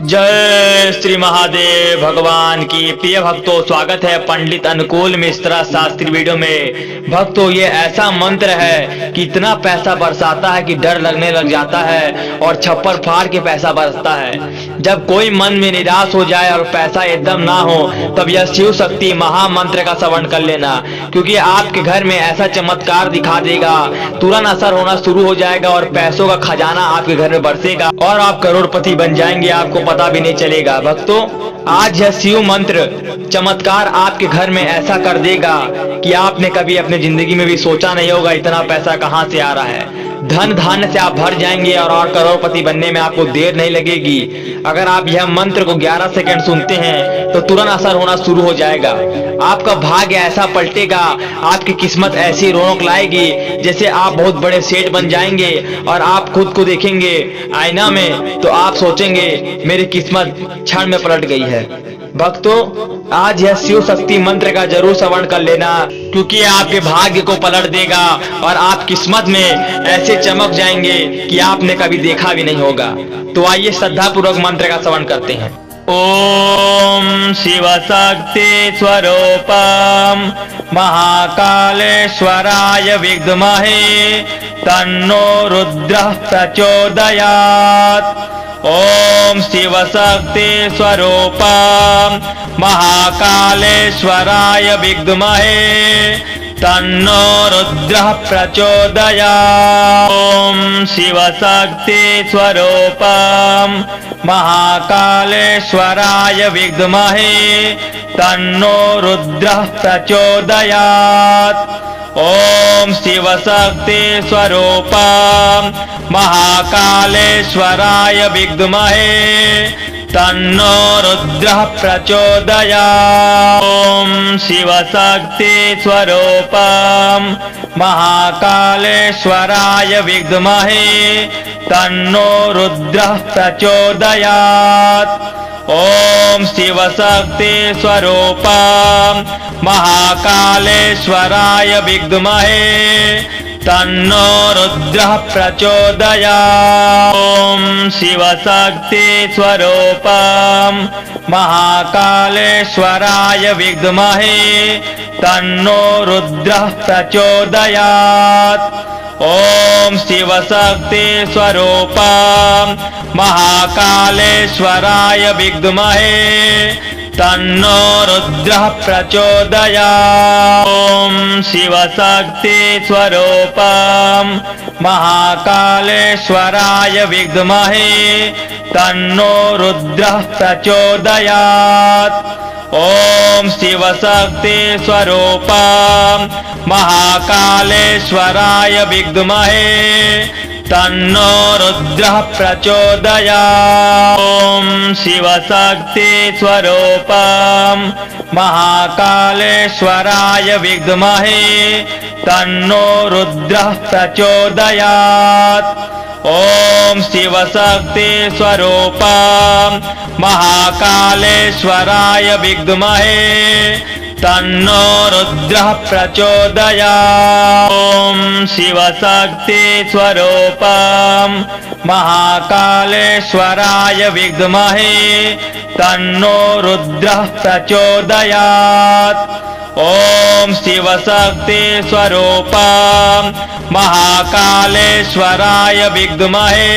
जय श्री महादेव भगवान की प्रिय भक्तों, स्वागत है पंडित अनुकूल मिश्रा शास्त्री वीडियो में। भक्तों, ये ऐसा मंत्र है कि इतना पैसा बरसाता है कि डर लगने लग जाता है और छप्पर फाड़ के पैसा बरसता है। जब कोई मन में निराश हो जाए और पैसा एकदम ना हो, तब यह शिव शक्ति महामंत्र का श्रवण कर लेना, क्योंकि आपके घर में ऐसा चमत्कार दिखा देगा, तुरंत असर होना शुरू हो जाएगा और पैसों का खजाना आपके घर में बरसेगा और आप करोड़पति बन जाएंगे, आपको पता भी नहीं चलेगा। भक्तों, आज यह शिव मंत्र चमत्कार आपके घर में ऐसा कर देगा कि आपने कभी अपने जिंदगी में भी सोचा नहीं होगा इतना पैसा कहां से आ रहा है। धन धान्य से आप भर जाएंगे और करोड़पति बनने में आपको देर नहीं लगेगी। अगर आप यह मंत्र को 11 सेकंड सुनते हैं तो तुरंत असर होना शुरू हो जाएगा। आपका भाग्य ऐसा पलटेगा, आपकी किस्मत ऐसी रौनक लाएगी जैसे आप बहुत बड़े सेठ बन जाएंगे और आप खुद को देखेंगे आईना में तो आप सोचेंगे मेरी किस्मत क्षण में पलट गई है। भक्तों, आज यह शिव शक्ति मंत्र का जरूर श्रवण कर लेना, क्योंकि आपके भाग्य को पलट देगा और आप किस्मत में ऐसे चमक जाएंगे कि आपने कभी देखा भी नहीं होगा। तो आइए श्रद्धा पूर्वक मंत्र का श्रवण करते हैं। ओम शिव शक्ति स्वरूपम महाकालेश्वराय विद्महे तन्नो रुद्रः प्रचोदयात्। ओम शिव शक्ति स्वरूपम महाकालेश्वराय विद्महे तन्नो रुद्रः प्रचोदयात्। ओम शिव शक्ति स्वरूपम महाकालेश्वराय विद्महे तन्नो रुद्रः प्रचोदयात्। ओम शिव शक्ति स्वरूपम महाकालेश्वराय विद्महे तन्नो रुद्रः प्रचोदयात्। ओम शिव शक्ति स्वरूपम महाकालेश्वराय विद्महे तन्नो रुद्रः प्रचोदयात्। ओम शिव शक्ति स्वरूपम महाकालेश्वराय विद्महे तन्नो रुद्रः प्रचोदयात्। ओम शिव शक्ति स्वरूपम महाकालेश्वराय विद्महे तन्नो रुद्रः प्रचोदयात्। ओम शिव शक्ति स्वरूपम महाकालेश्वराय विद्महे तन्नो रुद्रः प्रचोदयात्। ओम शिव शक्ति स्वरूपम महाकालेश्वराय विद्महे तन्नो रुद्रः प्रचोदयात्। ओम शिव शक्ति स्वरूपम महाकालेश्वराय विद्महे तन्नो रुद्रः प्रचोदयात्। ओम शिव शक्ति स्वरूपम महाकालेश्वराय विद्महे तन्नो रुद्रः प्रचोदयात्। ओम शिव शक्ति स्वरूपम महाकालेश्वराय विद्महे तन्नो रुद्रः प्रचोदयात्। ओम शिव शक्ति स्वरूपम महाकालेश्वराय विद्महे तन्नो रुद्रः प्रचोदयात्। ओम शिव शक्ति स्वरूपम महाकालेश्वराय विद्महे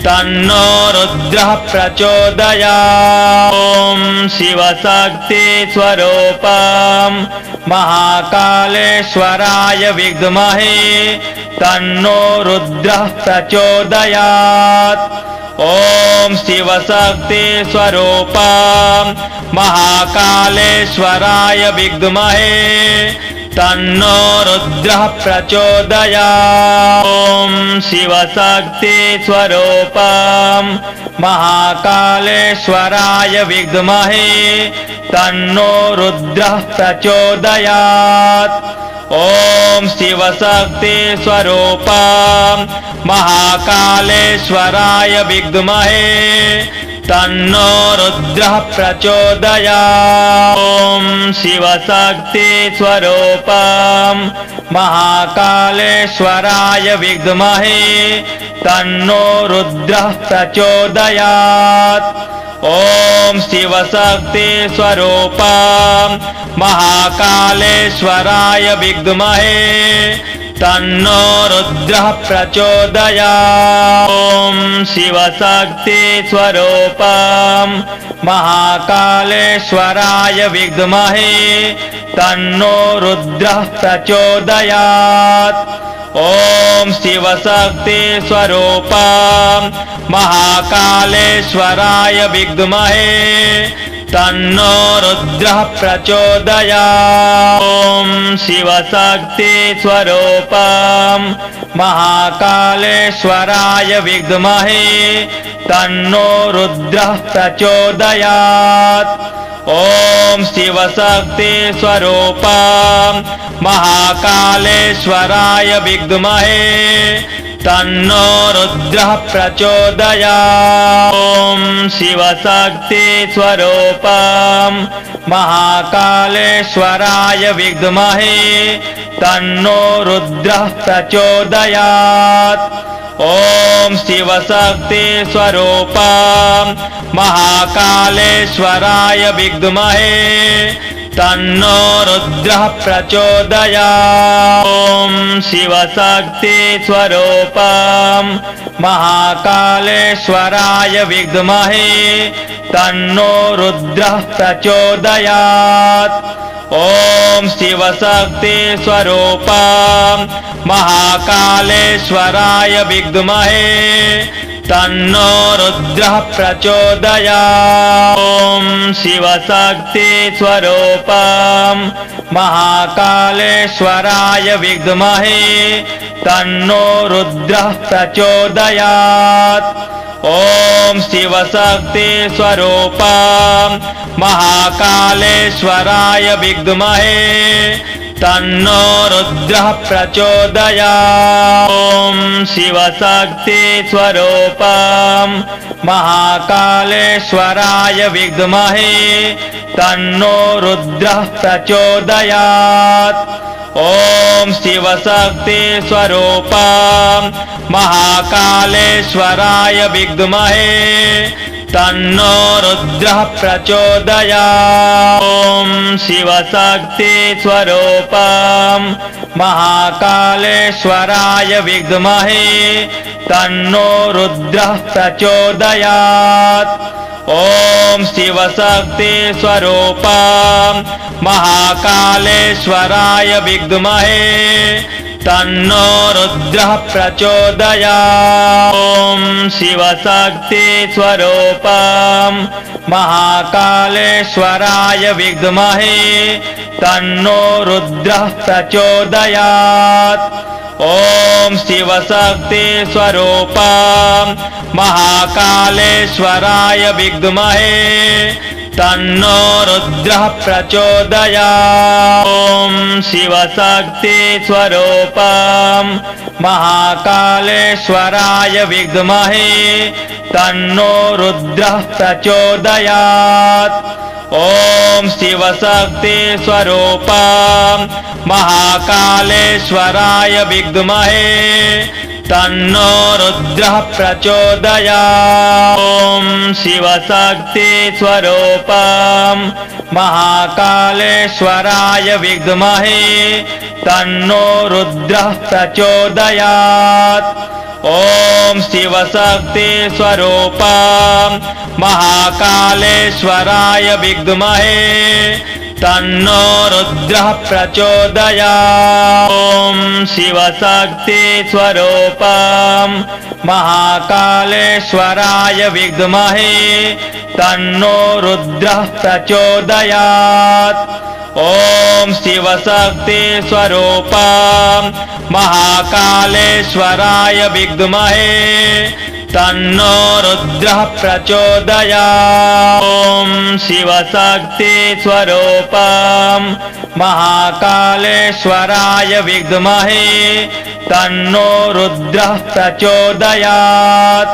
तन्नो रुद्रः प्रचोदयात्। ओम शिव शक्ति स्वरूपम महाकालेश्वराय विद्महे तन्नो रुद्रः प्रचोदयात्। ओम शिव शक्ति स्वरूपम महाकालेश्वराय विद्महे तन्नो रुद्रः प्रचोदयात्। ओम शिव शक्ति स्वरूपम महाकालेश्वराय विद्महे तन्नो रुद्रः प्रचोदयात्। ओम शिव शक्ति स्वरूपम महाकालेश्वराय विद्महे तन्नो रुद्रः प्रचोदयात्। ॐ शिवशक्ति स्वरूपं महाकालेश्वराय विद्महे तन्नो रुद्रः प्रचोदयात्। ॐ शिवशक्ति स्वरूपं महाकालेश्वराय विद्महे तन्नो रुद्रः प्रचोदयात्। ॐ शिवशक्ति स्वरूपं महाकालेश्वराय विद्महे तन्नो रुद्रः प्रचोदयात्। ॐ शिवशक्ति स्वरूपं महाकालेश्वराय विद्महे तन्नो रुद्रः प्रचोदयात्। ॐ शिवशक्ति स्वरूपं महाकालेश्वराय विद्महे तन्नो रुद्रः प्रचोदयात्। ॐ शिवशक्ति स्वरूपं महाकालेश्वराय विद्महे तन्नो रुद्रः प्रचोदयात्। ॐ शिवशक्ति स्वरूपं महाकालेश्वराय विद्महे तन्नो रुद्रः प्रचोदयात्। ॐ शिवशक्ति स्वरूपं महाकालेश्वराय विद्महे तन्नो रुद्रः प्रचोदयात्। ॐ शिवशक्ति स्वरूपं महाकालेश्वराय विद्महे तन्नो रुद्रः प्रचोदयात्। ॐ शिवशक्ति स्वरूपं महाकालेश्वराय विद्महे तन्नो रुद्रः प्रचोदयात्। ॐ शिवशक्ति स्वरूपं महाकालेश्वराय विद्महे तन्नो रुद्रः प्रचोदयात्। ॐ शिवशक्ति स्वरूपं महाकालेश्वराय विद्महे तन्नो रुद्रः प्रचोदयात्। ॐ शिवशक्ति स्वरूपं महाकालेश्वराय विद्महे तन्नो रुद्रः प्रचोदयात्। ॐ शिवशक्ति स्वरूपं महाकालेश्वराय विद्महे तन्नो रुद्रः प्रचोदयात्। ॐ शिवशक्ति स्वरूपं महाकालेश्वराय विद्महे तन्नो रुद्रः प्रचोदयात्। ॐ शिवशक्ति स्वरूपं महाकालेश्वराय विद्महे तन्नो रुद्रः प्रचोदयात्। ॐ शिवशक्ति स्वरूपं महाकालेश्वराय विद्महे तन्नो रुद्रः प्रचोदयात्। ॐ शिवशक्ति स्वरूपं महाकालेश्वराय विद्महे तन्नो रुद्रः प्रचोदयात्। ॐ शिवशक्ति स्वरूपं महाकालेश्वराय विद्महे तन्नो रुद्रः प्रचोदयात्। ॐ शिवशक्ति स्वरूपं महाकालेश्वराय विद्महे तन्नो रुद्रः प्रचोदयात्। ॐ शिवशक्ति स्वरूपं महाकालेश्वराय विद्महे तन्नो रुद्रः प्रचोदयात्। ॐ शिवशक्ति स्वरूपं महाकालेश्वराय विद्महे तन्नो रुद्रः प्रचोदयात्। ॐ शिवशक्ति स्वरूपं महाकालेश्वराय विद्महे तन्नो रुद्रः प्रचोदयात्। ॐ शिवशक्ति स्वरूपं महाकालेश्वराय विद्महे तन्नो रुद्रः प्रचोदयात्। ॐ शिवशक्ति स्वरूपं महाकालेश्वराय विद्महे तन्नो रुद्रः प्रचोदयात्।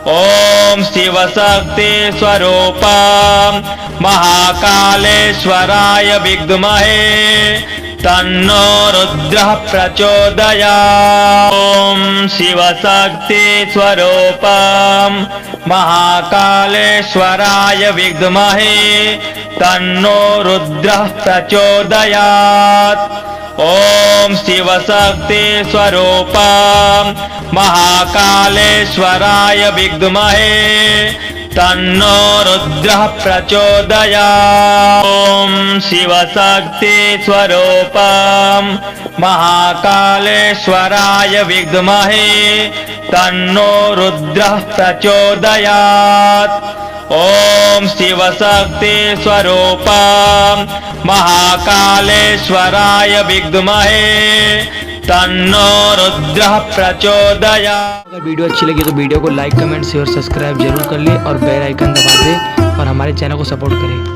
ओम शिवशक्ति स्वरूपं महाकालेश्वराय विद्महे तन्नो रुद्रः प्रचोदयात्। ओम शिवशक्ति स्वरूपं महाकालेश्वराय विद्महे तन्नो रुद्रः प्रचोदयात्। ओम शिवशक्ति स्वरूपं महाकालेश्वराय विद्महे तन्नो रुद्रः प्रचोदयात्। ओम शिवशक्ति स्वरूपं महाकालेश्वराय विद्महे तन्नो रुद्रः प्रचोदयात्। ओम शिवशक्ति स्वरूपं महाकालेश्वराय विद्महे तन्नो रुद्रः प्रचोदयात्। अगर वीडियो अच्छी लगी तो वीडियो को लाइक कमेंट शेयर सब्सक्राइब जरूर कर ले और बेल आइकन दबा दे और हमारे चैनल को सपोर्ट करें।